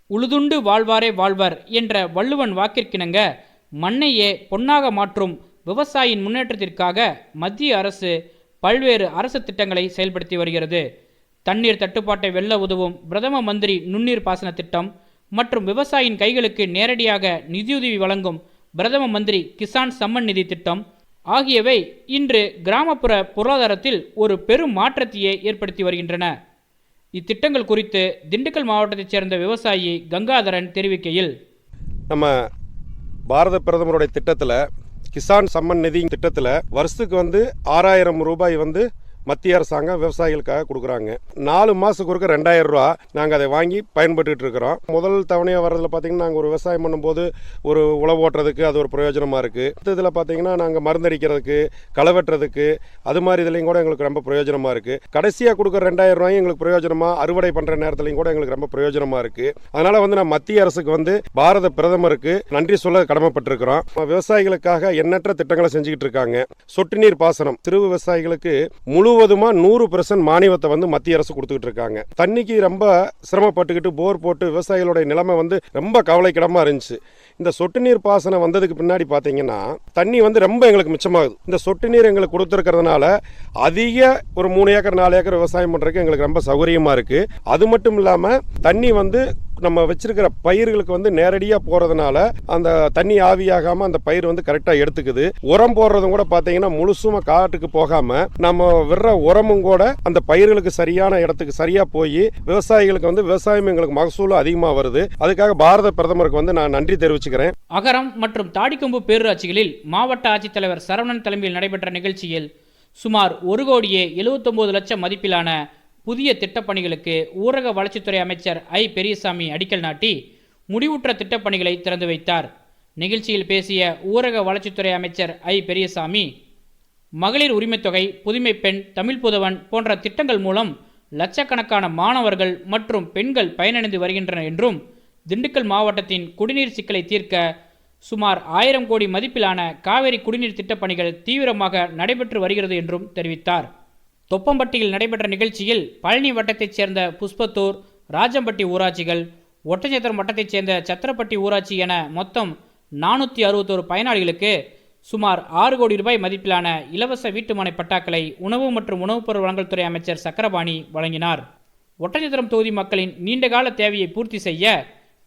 உழுதுண்டு வாழ்வாரே வாழ்வர் என்ற வள்ளுவன் வாக்கிற்கிணங்க மண்ணையே பொன்னாக மாற்றும் விவசாயியின் முன்னேற்றத்திற்காக மத்திய அரசு பல்வேறு அரசு திட்டங்களை செயல்படுத்தி வருகிறது. தண்ணீர் தட்டுப்பாட்டை வெல்ல உதவும் பிரதம மந்திரி நுண்ணீர் பாசன திட்டம் மற்றும் விவசாயியின் கைகளுக்கு நேரடியாக நிதியுதவி வழங்கும் பிரதம மந்திரி கிசான் சம்மன் நிதி திட்டம் ஆகியவை இன்று கிராமப்புற பொருளாதாரத்தில் ஒரு பெரும் மாற்றத்தையே ஏற்படுத்தி வருகின்றன. இத்திட்டங்கள் குறித்து திண்டுக்கல் மாவட்டத்தைச் சேர்ந்த விவசாயி கங்காதரன் தெரிவிக்கையில், நம்ம பாரத பிரதமருடைய திட்டத்தில் கிசான் சம்மன் நிதி திட்டத்தில் வருஷத்துக்கு 6000 ரூபாய் மத்திய அரசாங்கம் விவசாயிகளுக்காக கொடுக்குறாங்க. 4 மாதத்துக்கு ஒருக்க 2000 ரூபா நாங்கள் அதை வாங்கி பயன்பட்டு இருக்கிறோம். முதல் தவணையாக வர்றதில் பார்த்தீங்கன்னா நாங்கள் ஒரு விவசாயம் பண்ணும்போது ஒரு உழவு ஓட்டுறதுக்கு அது ஒரு பிரயோஜனமாக இருக்குது. இதில் பார்த்தீங்கன்னா நாங்கள் மருந்தடிக்கிறதுக்கு களை வெட்டுறதுக்கு அது மாதிரி இதுலையும் கூட எங்களுக்கு ரொம்ப பிரயோஜனமாக இருக்குது. கடைசியாக கொடுக்குற 2000 ரூபாயும் எங்களுக்கு பிரயோஜனமாக அறுவடை பண்ணுற நேரத்துலையும் கூட எங்களுக்கு ரொம்ப பிரயோஜனமாக இருக்குது. அதனால் நான் மத்திய அரசுக்கு பாரத பிரதமருக்கு நன்றி சொல்ல கடமைப்பட்டிருக்கிறோம். விவசாயிகளுக்காக எண்ணற்ற திட்டங்களை செஞ்சுக்கிட்டு இருக்காங்க. சொட்டு நீர் பாசனம் சிறு விவசாயிகளுக்கு முழுவதுமா 100% மானியத்தை மத்திய அரசு கொடுத்துக்கிட்டு இருக்காங்க. தண்ணிக்கு ரொம்ப சிரமப்பட்டுக்கிட்டு போர் போட்டு விவசாயிகளுடைய நிலைமை ரொம்ப கவலைக்கிடமா இருந்துச்சு. இந்த சொட்டு நீர் பாசனம் வந்ததுக்கு பின்னாடி பார்த்தீங்கன்னா தண்ணி ரொம்ப எங்களுக்கு மிச்சமாகுது. இந்த சொட்டு நீர் எங்களுக்கு கொடுத்துருக்கிறதுனால அதிக ஒரு 3 ஏக்கர் 4 ஏக்கர் விவசாயம் பண்ணுறதுக்கு எங்களுக்கு ரொம்ப சௌகரியமா இருக்கு. அது மட்டும் இல்லாமல் தண்ணி நம்ம வச்சிருக்கிற பயிர்களுக்கு நேரடியாக போறதுனால அந்த தண்ணி ஆவியாகாம அந்த பயிர் கரெக்டாக எடுத்துக்குது. உரம் போடுறதும் கூட பார்த்தீங்கன்னா முழுசுமா காட்டுக்கு போகாம நம்ம விடுற உரமும் கூட அந்த பயிர்களுக்கு சரியான இடத்துக்கு சரியா போய் விவசாயிகளுக்கு விவசாயம் எங்களுக்கு மகசூலும் அதிகமாக வருது. அதுக்காக பாரத பிரதமருக்கு நான் நன்றி தெரிவிச்சுக்கிறேன். அகரம் மற்றும் தாடிக்கொம்பு பேரூராட்சிகளில் மாவட்ட ஆட்சித்தலைவர் சரவணன் தலைமையில் நடைபெற்ற நிகழ்ச்சியில் சுமார் 1,79 லட்சம் மதிப்பிலான புதிய திட்டப்பணிகளுக்கு ஊரக வளர்ச்சித்துறை அமைச்சர் ஐ. பெரியசாமி அடிக்கல் நாட்டி முடிவுற்ற திட்டப்பணிகளை திறந்து வைத்தார். நிகழ்ச்சியில் பேசிய ஊரக வளர்ச்சித்துறை அமைச்சர் ஐ. பெரியசாமி, மகளிர் உரிமைத்தொகை, புதுமை பெண், தமிழ் புதவன் போன்ற திட்டங்கள் மூலம் லட்சக்கணக்கான மாணவர்கள் மற்றும் பெண்கள் பயனடைந்து வருகின்றனர் என்றும், திண்டுக்கல் மாவட்டத்தின் குடிநீர் சிக்கலை தீர்க்க சுமார் 1000 கோடி மதிப்பிலான காவிரி குடிநீர் திட்டப்பணிகள் தீவிரமாக நடைபெற்று வருகிறது என்றும் தெரிவித்தார். தொப்பம்பட்டியில் நடைபெற்ற நிகழ்ச்சியில் பழனி வட்டத்தைச் சேர்ந்த புஷ்பத்தூர், ராஜம்பட்டி ஊராட்சிகள், ஒட்டஞ்சத்திரம் வட்டத்தைச் சேர்ந்த சத்திரப்பட்டி ஊராட்சி என மொத்தம் 461 பயனாளிகளுக்கு சுமார் 6 கோடி ரூபாய் மதிப்பிலான இலவச வீட்டுமனை பட்டாக்களை உணவு மற்றும் உணவுப் பொருள் வழங்கல் துறை அமைச்சர் சக்கரபாணி வழங்கினார். ஒட்டஞ்சத்திரம் தொகுதி மக்களின் நீண்டகால தேவையை பூர்த்தி செய்ய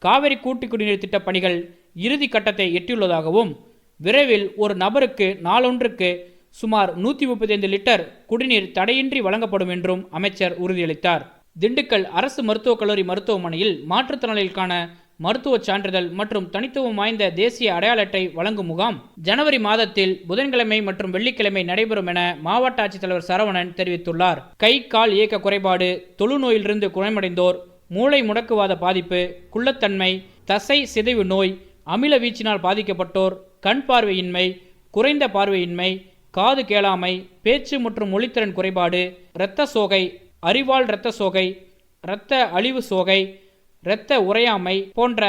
காவிரி கூட்டு குடிநீர் திட்ட பணிகள் இறுதி கட்டத்தை எட்டியுள்ளதாகவும், விரைவில் ஒரு நபருக்கு நாளொன்றுக்கு சுமார் 135 லிட்டர் குடிநீர் தடையின்றி வழங்கப்படும் என்றும் அமைச்சர் உறுதியளித்தார். திண்டுக்கல் அரசு மருத்துவக் கல்லூரி மருத்துவமனையில் மாற்றுத்திறனாளிகளுக்கான மருத்துவ சான்றிதழ் மற்றும் தனித்துவம் வாய்ந்த தேசிய அடையாள அட்டை வழங்கும் முகாம் ஜனவரி மாதத்தில் புதன்கிழமை மற்றும் வெள்ளிக்கிழமை நடைபெறும் என மாவட்ட ஆட்சித்தலைவர் சரவணன் தெரிவித்துள்ளார். கை கால் இயக்க குறைபாடு, தொழுநோயிலிருந்து குணமடைந்தோர், மூளை முடக்குவாத பாதிப்பு, குள்ளத்தன்மை, தசை சிதைவு நோய், அமில வீச்சினால் பாதிக்கப்பட்டோர், கண் பார்வையின்மை, குறைந்த பார்வையின்மை, காது கேளாமை, பேச்சு மற்றும் மொழித்திறன் குறைபாடு, இரத்த சோகை, அறிவால் இரத்த சோகை, இரத்த அழிவு சோகை, இரத்த உறையாமை போன்ற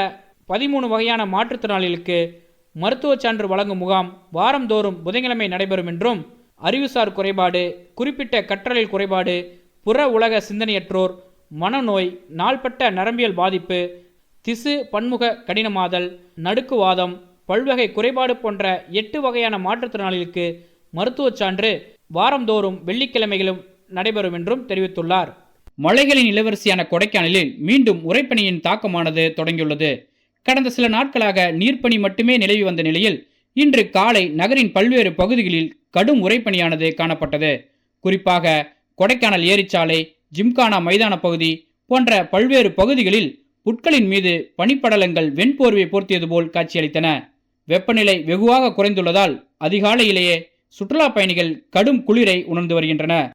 13 வகையான மாற்றுத்திறனாளிகளுக்கு மருத்துவ சான்று வழங்கும் முகாம் வாரந்தோறும் புதன்கிழமை நடைபெறும் என்றும், அறிவுசார் குறைபாடு, குறிப்பிட்ட கற்றலில் குறைபாடு, புற உலக சிந்தனையற்றோர், மனநோய், நாள்பட்ட நரம்பியல் பாதிப்பு, திசு பன்முக கடினமாதல், நடுக்குவாதம், பல்வகை குறைபாடு போன்ற 8 வகையான மாற்றுத்திறனாளிகளுக்கு மருத்துவ சான்று வாரந்தோறும் வெள்ளிக்கிழமைகளும் நடைபெறும் என்றும் தெரிவித்துள்ளார். மலைகளின் இளவரசியான கொடைக்கானலில் மீண்டும் உறைபனியின் தாக்கமானது தொடங்கியுள்ளது. கடந்த சில நாட்களாக நீர்ப்பனி மட்டுமே நிலவி வந்த நிலையில் இன்று காலை நகரின் பல்வேறு பகுதிகளில் கடும் உறைபனியானது காணப்பட்டது. குறிப்பாக கொடைக்கானல் ஏரிச்சாலை, ஜிம்கானா மைதான பகுதி போன்ற பல்வேறு பகுதிகளில் புட்களின் மீது பனிப்படலங்கள் வெண்போர்வை போர்த்தியது போல் காட்சியளித்தன. வெப்பநிலை வெகுவாக குறைந்துள்ளதால் அதிகாலையிலேயே சுற்றுலா பயணிகள் கடும் குளிரை உணர்ந்து வருகின்றனர்.